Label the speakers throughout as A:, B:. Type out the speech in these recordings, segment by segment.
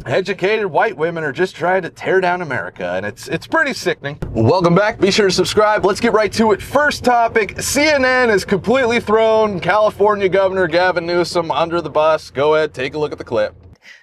A: educated white women are just trying to tear down America, and it's pretty sickening. Welcome back. Be sure to subscribe. Let's get right to it. First topic, CNN has completely thrown California Governor Gavin Newsom under the bus. Go ahead, take a look at the clip.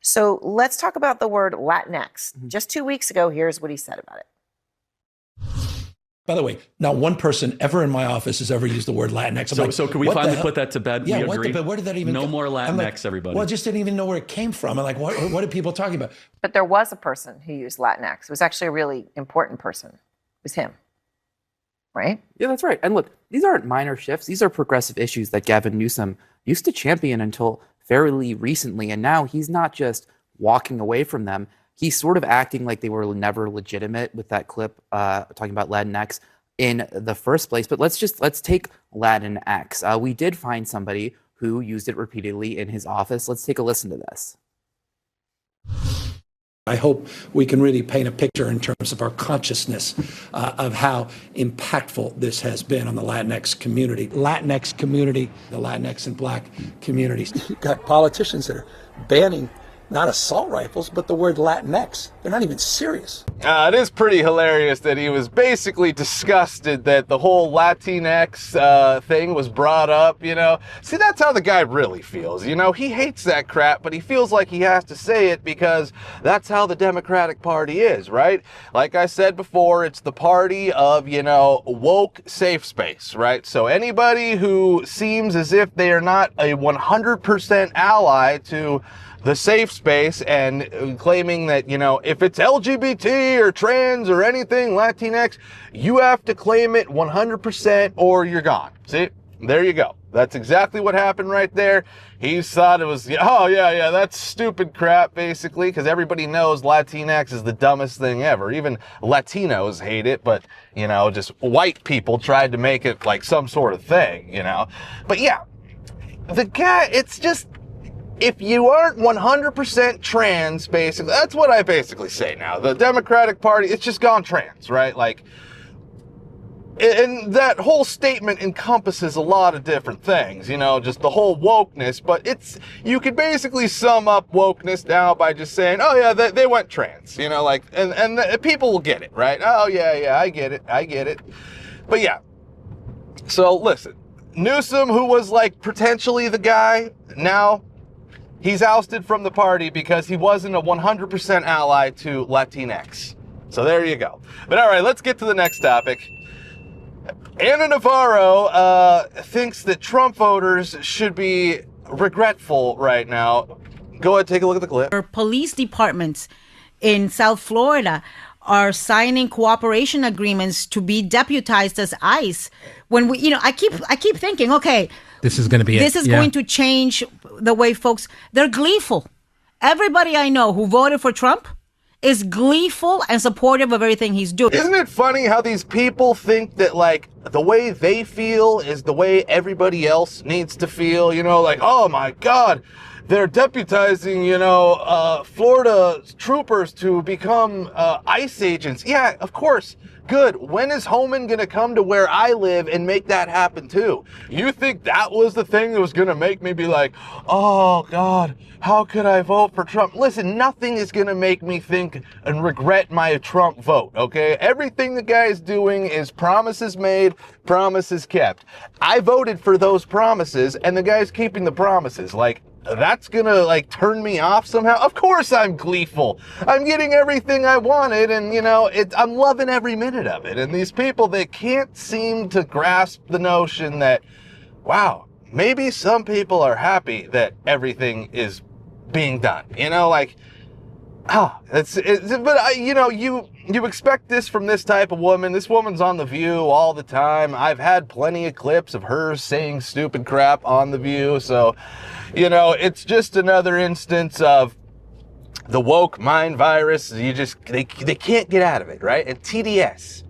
B: So let's talk about the word Latinx. Just 2 weeks ago, here's what he said about it.
C: By the way, not one person ever in my office has ever used the word Latinx.
D: So can we finally put that to bed?
C: Yeah,
D: we agree?
C: where did that even
D: No
C: go?
D: more Latinx,
C: like,
D: everybody.
C: Well, I just didn't even know where it came from. I'm like, what are people talking about?
B: But there was a person who used Latinx. It was actually a really important person. It was him. Right?
E: Yeah, that's right. And look, these aren't minor shifts. These are progressive issues that Gavin Newsom used to champion until fairly recently. And now he's not just walking away from them. He's sort of acting like they were never legitimate with that clip talking about Latinx in the first place. But let's take LatinX. We did find somebody who used it repeatedly in his office. Let's take a listen to this.
C: I hope we can really paint a picture in terms of our consciousness of how impactful this has been on the Latinx community. The Latinx and Black communities. You've got politicians that are banning not assault rifles, but the word Latinx. They're not even serious.
A: It is pretty hilarious that he was basically disgusted that the whole LatinX thing was brought up, you know. See, that's how the guy really feels, you know. He hates that crap, but he feels like he has to say it because that's how the Democratic Party is, right? Like I said before, it's the party of, you know, woke safe space, right? So anybody who seems as if they are not a 100% ally to the safe space and claiming that, you know, if it's LGBT or trans or anything, Latinx, you have to claim it 100% or you're gone. See, there you go. That's exactly what happened right there. He thought it was, oh yeah, that's stupid crap, basically, because everybody knows Latinx is the dumbest thing ever. Even Latinos hate it, but, you know, just white people tried to make it like some sort of thing, you know. But yeah, the guy, it's just, if you aren't 100% trans, basically, that's what I basically say now. The Democratic Party, it's just gone trans, right? Like, and that whole statement encompasses a lot of different things, you know, just the whole wokeness, but you could basically sum up wokeness now by just saying, oh yeah, they went trans, you know, like, and people will get it, right? Oh yeah, I get it. But yeah, so listen, Newsom, who was like potentially the guy, now he's ousted from the party because he wasn't a 100% ally to Latinx. So there you go. But all right, let's get to the next topic. Navarro thinks that Trump voters should be regretful right now. Go ahead, take a look at the clip.
F: Our police departments in South Florida are signing cooperation agreements to be deputized as ICE. When we, you know, I keep thinking, okay,
G: this is going to be
F: going to change the way folks, they're gleeful. Everybody I know who voted for Trump is gleeful and supportive of everything he's doing.
A: Isn't it funny how these people think that, like, the way they feel is the way everybody else needs to feel? You know, like, oh my God, they're deputizing, you know, Florida troopers to become ICE agents. Yeah, of course. Good. When is Homan going to come to where I live and make that happen too? You think that was the thing that was going to make me be like, oh God, how could I vote for Trump? Listen, nothing is going to make me think and regret my Trump vote, okay? Everything the guy is doing is promises made, promises kept. I voted for those promises and the guy's keeping the promises. Like, that's gonna like turn me off somehow? Of course I'm gleeful. I'm getting everything I wanted, and you know, I'm loving every minute of it. And these people, they can't seem to grasp the notion that, wow, maybe some people are happy that everything is being done. You know, like, you know, you expect this from this type of woman. This woman's on The View all the time. I've had plenty of clips of her saying stupid crap on The View. So, you know, it's just another instance of the woke mind virus. They can't get out of it, right? And TDS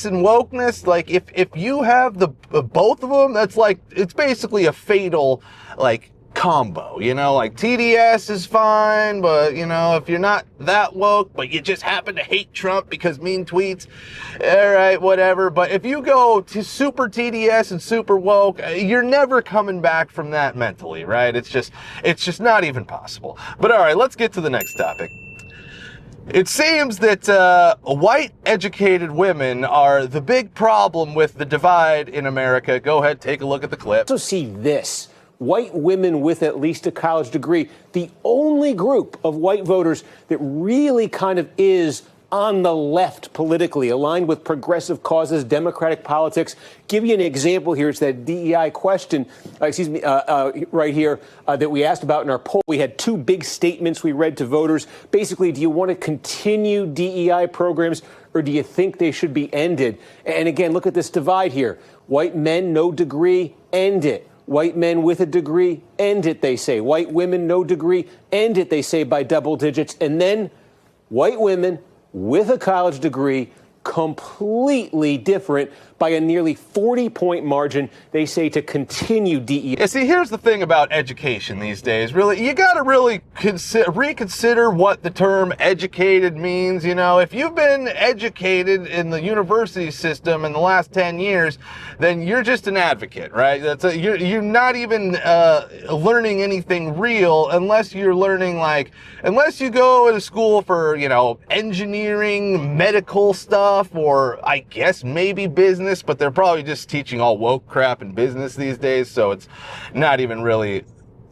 A: and wokeness, like if you have the both of them, that's like, it's basically a fatal, like, combo, you know, like TDS is fine, but you know, if you're not that woke, but you just happen to hate Trump because mean tweets, all right, whatever. But if you go to super TDS and super woke, you're never coming back from that mentally, right? It's just not even possible. But all right, let's get to the next topic. It seems that white educated women are the big problem with the divide in America. Go ahead, take a look at the clip.
D: Also see this. White women with at least a college degree, the only group of white voters that really kind of is on the left politically, aligned with progressive causes, democratic politics. Give you an example here. It's that DEI question, right here, that we asked about in our poll. We had two big statements we read to voters. Basically, do you want to continue DEI programs, or do you think they should be ended? And again, look at this divide here. White men, no degree, end it. White men with a degree, end it, they say. White women, no degree, end it, they say, by double digits. And then white women with a college degree, completely different by a nearly 40-point margin, they say, to continue DEI.
A: Yeah, see, here's the thing about education these days. Really, you got to really reconsider what the term educated means. You know, if you've been educated in the university system in the last 10 years, then you're just an advocate, right? You're not even learning anything real unless you're learning, unless you go to school for, you know, engineering, medical stuff, or I guess maybe business, but they're probably just teaching all woke crap in business these days, so it's not even really,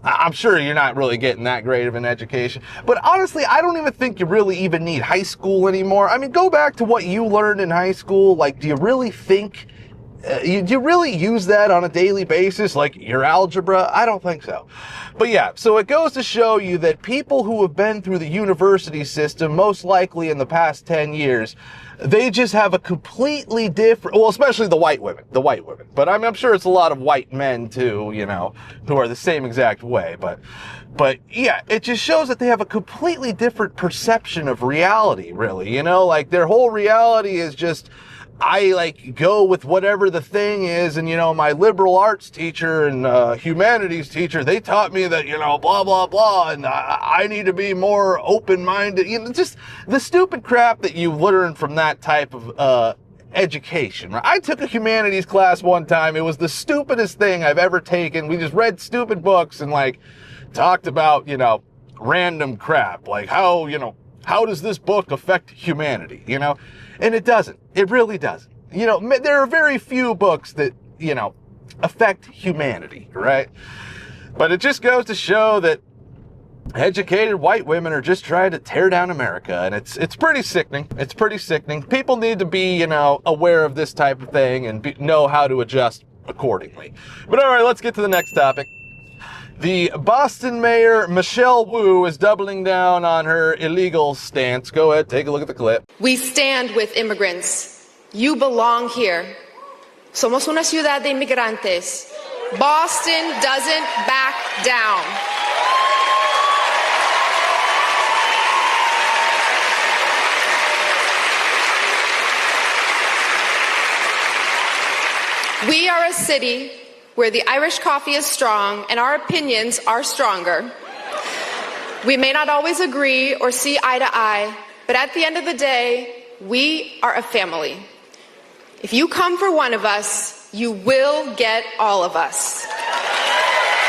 A: I'm sure you're not really getting that great of an education. But honestly, I don't even think you really even need high school anymore. I mean, go back to what you learned in high school. Like, do you really think, do you really use that on a daily basis, like your algebra? I don't think so. But yeah, so it goes to show you that people who have been through the university system, most likely in the past 10 years, they just have a completely different, well, especially the white women, but I'm sure it's a lot of white men too, you know, who are the same exact way. But yeah, it just shows that they have a completely different perception of reality, really, you know, like their whole reality is just, I go with whatever the thing is. And, you know, my liberal arts teacher and humanities teacher, they taught me that, you know, blah, blah, blah. And I need to be more open-minded. You know, just the stupid crap that you learn from that type of education. Right? I took a humanities class one time. It was the stupidest thing I've ever taken. We just read stupid books and talked about, you know, random crap. Like how does this book affect humanity? You know? And it doesn't. It really doesn't. You know, there are very few books that, you know, affect humanity, right? But it just goes to show that educated white women are just trying to tear down America. And it's pretty sickening. It's pretty sickening. People need to be, you know, aware of this type of thing and know how to adjust accordingly. But all right, let's get to the next topic. The Boston mayor, Michelle Wu, is doubling down on her illegal stance. Go ahead, take a look at the clip.
G: We stand with immigrants. You belong here. Somos una ciudad de inmigrantes. Boston doesn't back down. We are a city where the Irish coffee is strong and our opinions are stronger. We may not always agree or see eye to eye, but at the end of the day, we are a family. If you come for one of us, you will get all of us.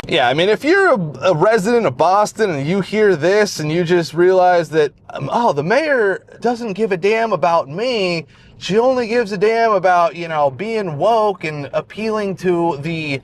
A: Yeah, I mean, if you're a resident of Boston and you hear this and you just realize that, the mayor doesn't give a damn about me, she only gives a damn about, you know, being woke and appealing to the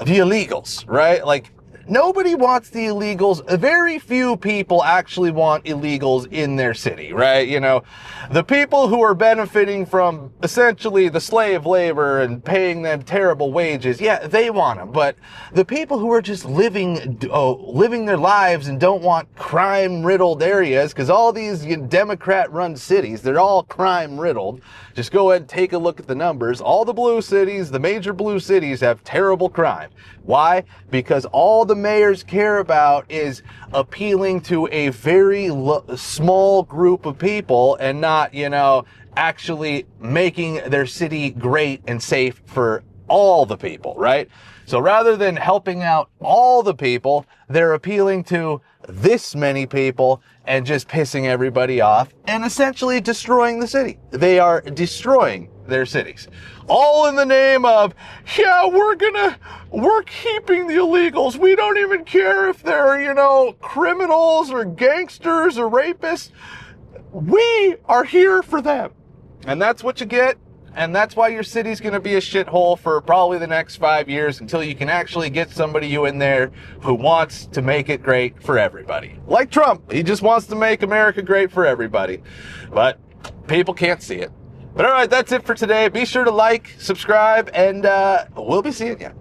A: illegals, right? Like, nobody wants the illegals. Very few people actually want illegals in their city, right? You know, the people who are benefiting from essentially the slave labor and paying them terrible wages, yeah, they want them. But the people who are just living their lives and don't want crime-riddled areas, because all these Democrat-run cities, they're all crime-riddled. Just go ahead and take a look at the numbers. All the blue cities, the major blue cities, have terrible crime. Why? Because all the mayors care about is appealing to a very small group of people and not, you know, actually making their city great and safe for all the people, right? So rather than helping out all the people, they're appealing to this many people and just pissing everybody off and essentially destroying the city. They are destroying their cities. All in the name of, yeah, we're keeping the illegals. We don't even care if they're, criminals or gangsters or rapists. We are here for them. And that's what you get. And that's why your city's going to be a shithole for probably the next 5 years until you can actually get somebody in there who wants to make it great for everybody. Like Trump, he just wants to make America great for everybody. But people can't see it. But all right, that's it for today. Be sure to like, subscribe, and we'll be seeing you.